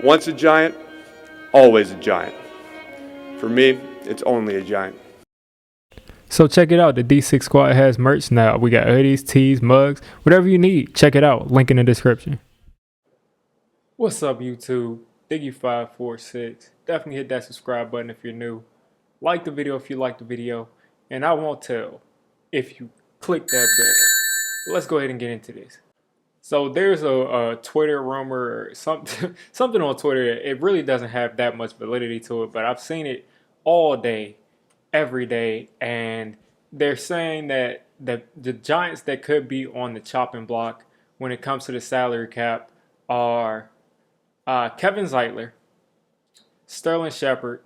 Once a giant, always a giant. For me, it's only a giant. So check it out. The D6 Squad has merch now. We got hoodies, tees, mugs, whatever you need. Check it out. Link in the description. What's up, YouTube? Diggy546. Definitely hit that subscribe button if you're new. Like the video if you like the video. And I won't tell if you click that bell. But let's go ahead and get into this. So there's a Twitter rumor, something on Twitter. It really doesn't have that much validity to it, but I've seen it all day, every day, and they're saying that the Giants that could be on the chopping block when it comes to the salary cap are Kevin Zeitler, Sterling Shepard,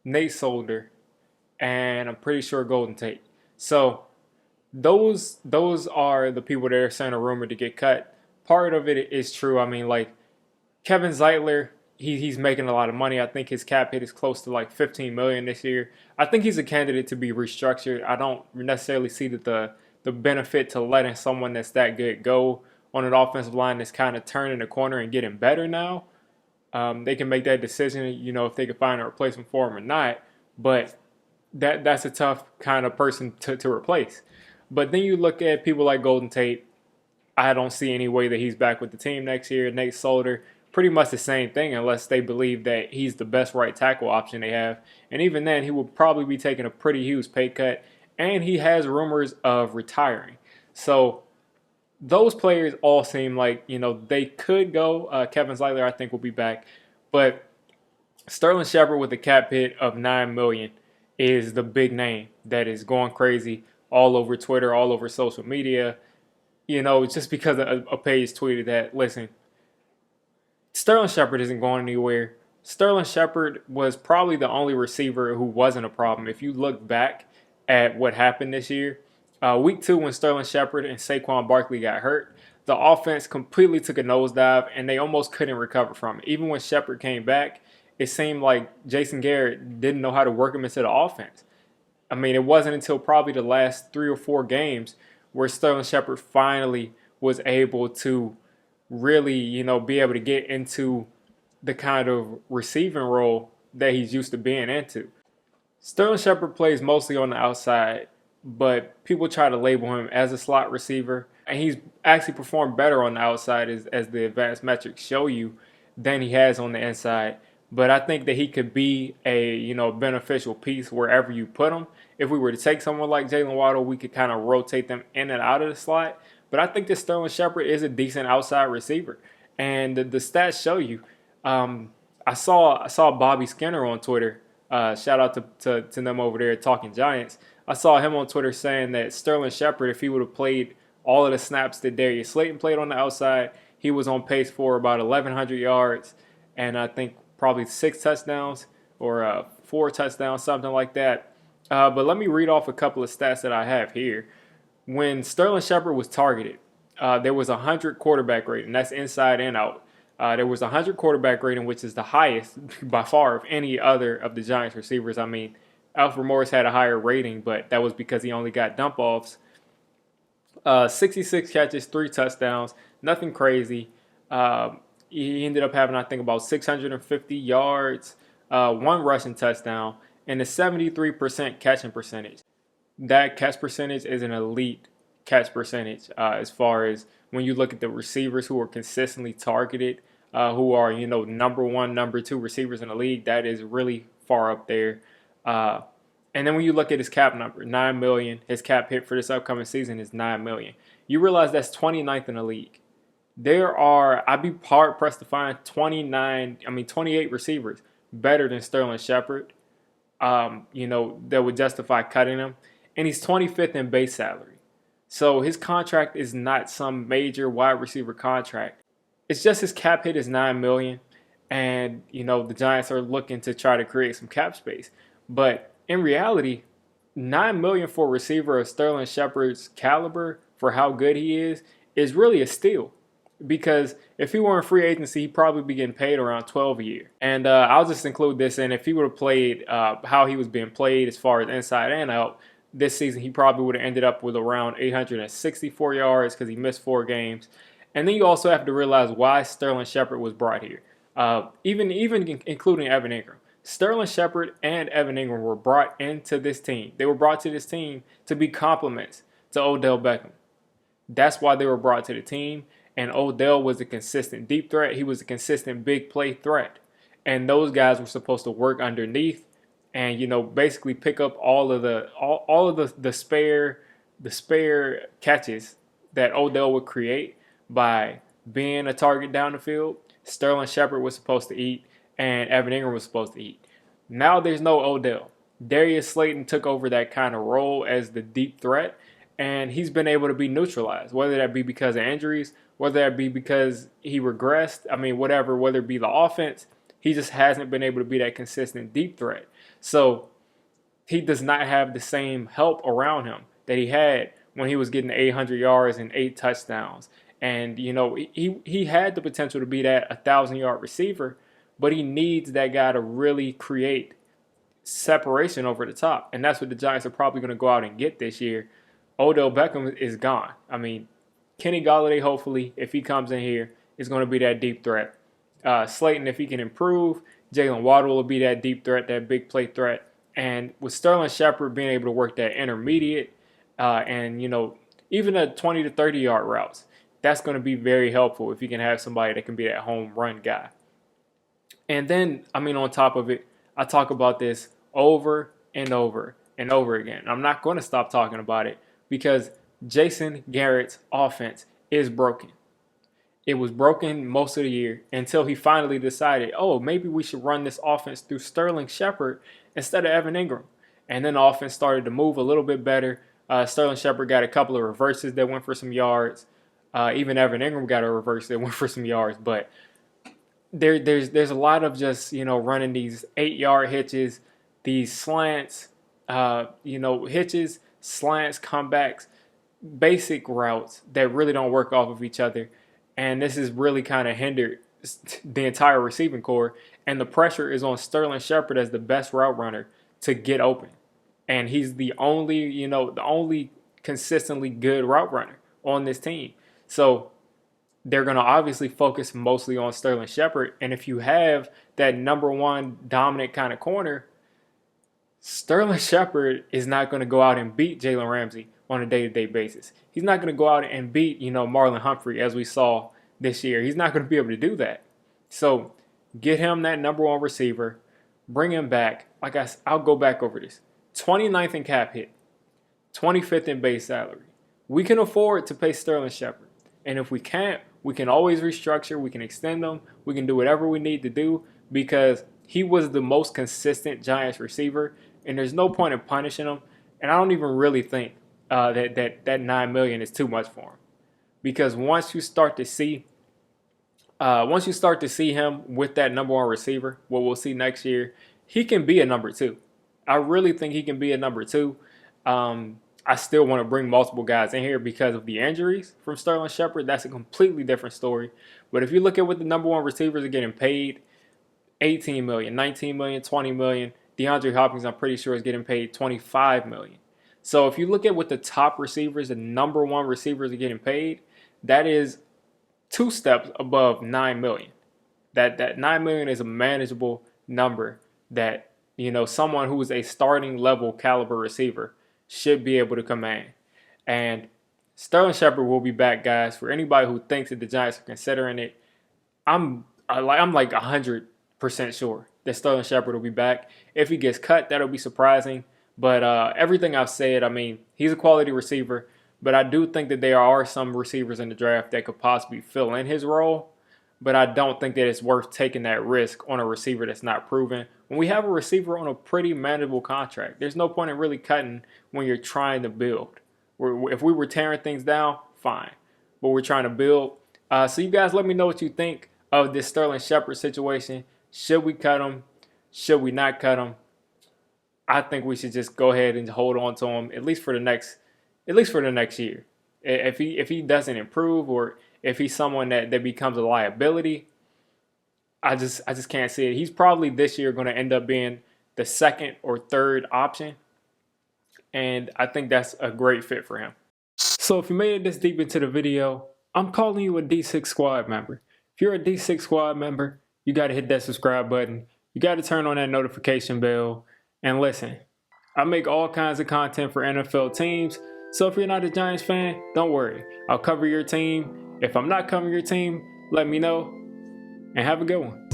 Nate Solder, and I'm pretty sure Golden Tate. So those are the people that are saying a rumor to get cut. Part of it is true. I mean, like Kevin Zeitler, he's making a lot of money. I think his cap hit is close to like $15 million this year. I think he's a candidate to be restructured. I don't necessarily see that the benefit to letting someone that's that good go on an offensive line that's kind of turning the corner and getting better now. They can make that decision, if they can find a replacement for him or not. But that's a tough kind of person to replace. But then you look at people like Golden Tate. I don't see any way that he's back with the team next year. Nate Solder, pretty much the same thing unless they believe that he's the best right tackle option they have. And even then, he will probably be taking a pretty huge pay cut. And he has rumors of retiring. So those players all seem like, they could go. Kevin Zeitler, I think, will be back. But Sterling Shepard with a cap hit of $9 million is the big name that is going crazy all over Twitter, all over social media. Just because a page tweeted that, listen, Sterling Shepard isn't going anywhere. Sterling Shepard was probably the only receiver who wasn't a problem. If you look back at what happened this year, week 2 when Sterling Shepard and Saquon Barkley got hurt, the offense completely took a nosedive and they almost couldn't recover from it. Even when Shepard came back, it seemed like Jason Garrett didn't know how to work him into the offense. I mean, it wasn't until probably the last 3 or 4 games where Sterling Shepard finally was able to really, be able to get into the kind of receiving role that he's used to being into. Sterling Shepard plays mostly on the outside, but people try to label him as a slot receiver, and he's actually performed better on the outside as the advanced metrics show you than he has on the inside. But I think that he could be a beneficial piece wherever you put him. If we were to take someone like Jalen Waddle, we could kind of rotate them in and out of the slot. But I think that Sterling Shepard is a decent outside receiver, and the stats show you. I saw Bobby Skinner on Twitter. Shout out to them over there at Talking Giants. I saw him on Twitter saying that Sterling Shepard, if he would have played all of the snaps that Darius Slayton played on the outside, he was on pace for about 1,100 yards, and I think probably 6 touchdowns or 4 touchdowns, something like that. But let me read off a couple of stats that I have here. When Sterling Shepard was targeted, there was 100 quarterback rating. That's inside and out. There was 100 quarterback rating, which is the highest by far of any other of the Giants receivers. I mean, Alfred Morris had a higher rating, but that was because he only got dump-offs. 66 catches, 3 touchdowns, nothing crazy. He ended up having, I think, about 650 yards, 1 rushing touchdown, and a 73% catching percentage. That catch percentage is an elite catch percentage as far as when you look at the receivers who are consistently targeted, who are, number 1, number 2 receivers in the league. That is really far up there. And then when you look at his cap number, $9 million, his cap hit for this upcoming season is $9 million. You realize that's 29th in the league. I'd be hard pressed to find 28 receivers better than Sterling Shepard, that would justify cutting him. And he's 25th in base salary. So his contract is not some major wide receiver contract. It's just his cap hit is $9 million. And, the Giants are looking to try to create some cap space. But in reality, $9 million for a receiver of Sterling Shepard's caliber for how good he is really a steal. Because if he were in free agency, he'd probably be getting paid around $12 a year. And I'll just include this in. If he would have played how he was being played as far as inside and out, this season he probably would have ended up with around 864 yards because he missed 4 games. And then you also have to realize why Sterling Shepard was brought here. even including Evan Engram. Sterling Shepard and Evan Engram were brought into this team. They were brought to this team to be complements to Odell Beckham. That's why they were brought to the team. And Odell was a consistent deep threat. He was a consistent big play threat. And those guys were supposed to work underneath and, basically pick up all of the spare catches that Odell would create by being a target down the field. Sterling Shepard was supposed to eat, and Evan Engram was supposed to eat. Now there's no Odell. Darius Slayton took over that kind of role as the deep threat, and he's been able to be neutralized, whether that be because of injuries, whether that be because he regressed, whether it be the offense, he just hasn't been able to be that consistent deep threat. So he does not have the same help around him that he had when he was getting 800 yards and 8 touchdowns. And, he had the potential to be that 1,000-yard receiver, but he needs that guy to really create separation over the top. And that's what the Giants are probably going to go out and get this year. Odell Beckham is gone. Kenny Golladay, hopefully, if he comes in here, is going to be that deep threat. Slayton, if he can improve, Jalen Waddle will be that deep threat, that big play threat. And with Sterling Shepard being able to work that intermediate and, even the 20 to 30-yard routes, that's going to be very helpful if you can have somebody that can be that home run guy. And then, on top of it, I talk about this over and over and over again. I'm not going to stop talking about it because Jason Garrett's offense is broken. It was broken most of the year until he finally decided, maybe we should run this offense through Sterling Shepard instead of Evan Engram. And then the offense started to move a little bit better. Sterling Shepard got a couple of reverses that went for some yards. Even Evan Engram got a reverse that went for some yards. But there's a lot of just, running these 8-yard hitches, these slants, hitches, slants, comebacks, basic routes that really don't work off of each other. And this has really kind of hindered the entire receiving core. And the pressure is on Sterling Shepard as the best route runner to get open. And he's the only consistently good route runner on this team. So they're going to obviously focus mostly on Sterling Shepard. And if you have that number one dominant kind of corner, Sterling Shepard is not going to go out and beat Jalen Ramsey on a day-to-day basis. He's not going to go out and beat, Marlon Humphrey as we saw this year. He's not going to be able to do that. So get him that number one receiver, bring him back. I'll go back over this. 29th in cap hit, 25th in base salary. We can afford to pay Sterling Shepard. And if we can't, we can always restructure. We can extend them. We can do whatever we need to do because he was the most consistent Giants receiver. And there's no point in punishing him. And I don't even really think that $9 million is too much for him, because once you start to see him with that number one receiver, what we'll see next year, he can be a number two. I really think he can be a number two. I still want to bring multiple guys in here because of the injuries from Sterling Shepard. That's a completely different story. But if you look at what the number one receivers are getting paid, $18 million, $19 million, $20 million. DeAndre Hopkins, I'm pretty sure, is getting paid $25 million. So if you look at what the top receivers, the number one receivers are getting paid, that is 2 steps above $9 million. That $9 million is a manageable number that, someone who is a starting level caliber receiver should be able to command. And Sterling Shepard will be back, guys. For anybody who thinks that the Giants are considering it, I'm like 100% sure that Sterling Shepard will be back. If he gets cut, that'll be surprising. But everything I've said, he's a quality receiver. But I do think that there are some receivers in the draft that could possibly fill in his role. But I don't think that it's worth taking that risk on a receiver that's not proven. When we have a receiver on a pretty manageable contract, there's no point in really cutting when you're trying to build. If we were tearing things down, fine. But we're trying to build. So you guys let me know what you think of this Sterling Shepard situation. Should we cut him? Should we not cut him? I think we should just go ahead and hold on to him at least for the next year. If he doesn't improve, or if he's someone that becomes a liability, I just can't see it. He's probably this year going to end up being the second or third option, and I think that's a great fit for him. So if you made it this deep into the video, I'm calling you a D6 squad member. If you're a D6 squad member, you got to hit that subscribe button. You got to turn on that notification bell. And listen, I make all kinds of content for NFL teams. So if you're not a Giants fan, don't worry. I'll cover your team. If I'm not covering your team, let me know. And have a good one.